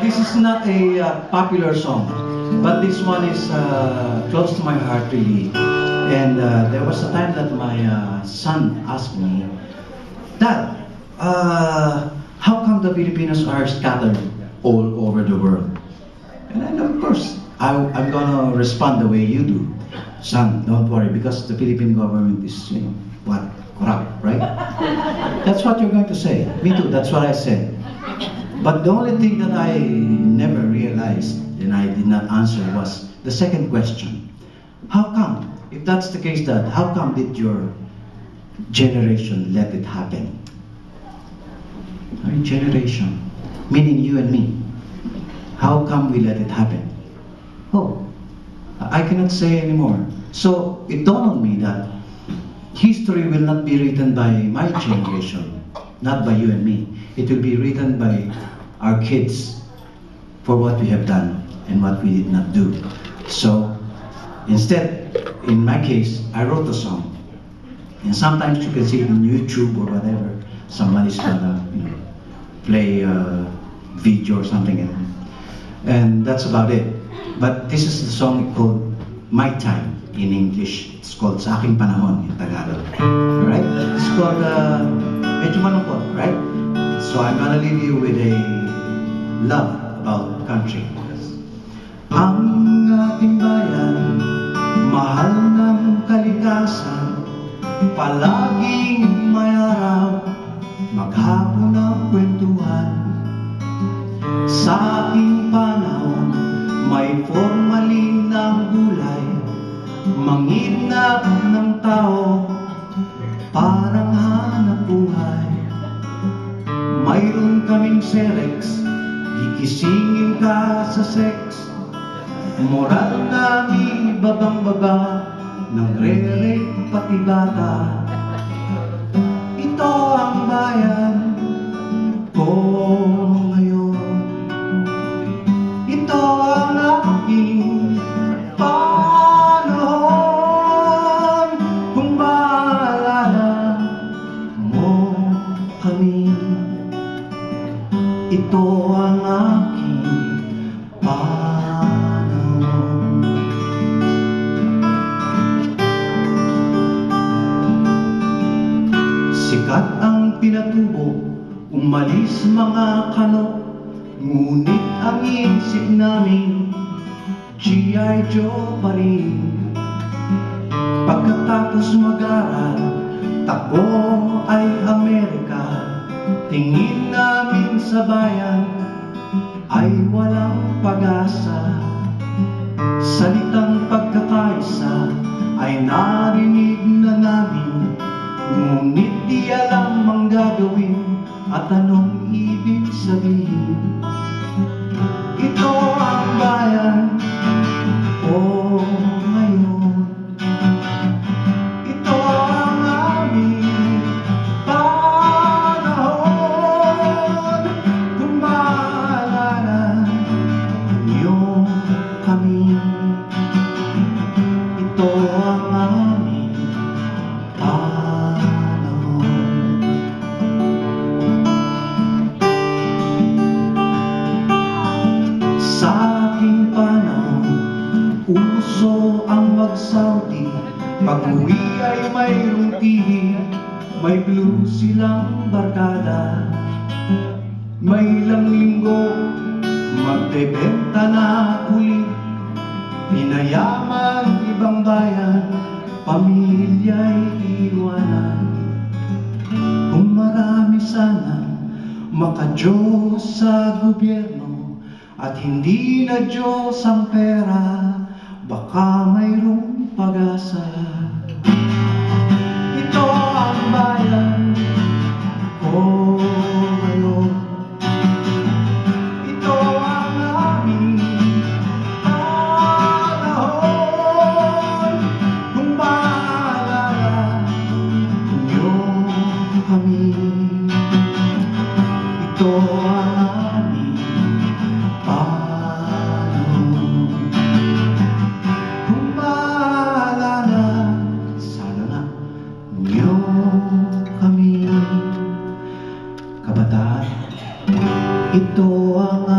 This is not a popular song, but this one is close to my heart really. And there was a time that my son asked me, Dad, how come the Filipinos are scattered all over the world? And then of course, I'm gonna respond the way you do. Son, don't worry, because the Philippine government is, what, corrupt, right? That's what you're going to say. Me too, that's what I said. But the only thing that I never realized and I did not answer was the second question. How come? If that's the case, Dad, how come did your generation let it happen? Our generation, meaning you and me. How come we let it happen? Oh, I cannot say anymore. So it dawned on me that history will not be written by my generation, not by you and me. It will be written by our kids for what we have done and what we did not do. So instead, in my case, I wrote a song. And sometimes you can see it on YouTube or whatever. Somebody's gonna play a video or something. And that's about it. But this is the song called My Time in English. It's called Sa Aking Panahon in Tagalog. Alright? It's called medyo malungkot, right? So I'm gonna leave you with a love about country. Ang ating bayan, mahal ng kalikasan, palaging may araw, maghapon ang kwentuhan. Sa aking panahon, may formalin ng gulay, manginap ng tao, parang hanap buhay. Mayroon kaming serex, gigisingin ka sa sex. Moral namin babang-baba, nagre-rape pati bata. Ito ang bayan ko ngayon. Ito ang aking panahon. Kung maalala mo kami, ito ang aking panahon. Sikat ang pinatubo, umalis mga kano, ngunit ang isip namin G.I. Joe pa rin. Pagkatapos mag-aral, takbo ay Amerika. Tingin namin sa bayan ay walang pag-asa. Salitang pagkakaisa ay narinig na namin, ngunit di alam ang gagawin at anong ibig sabihin. Ito ang bayan ko ngayon. Ito ang aming panahon. Kung maalala niyo kami, ito ang aming panahon. Sa aking panahon, uso ang mag-Saudi. Pag-uwi ay mayroong tihi, may blue silang barkada. May ilang linggo, magbebenta na huli. Pinayaman ibang bayan, pamilya'y iwanan. Kung marami sana maka-Diyos sa gobyerno, at hindi na Diyos ang pera, baka mayroong pag-asa. Ito ang bayan ko ngayon. Ito ang aming Ito ang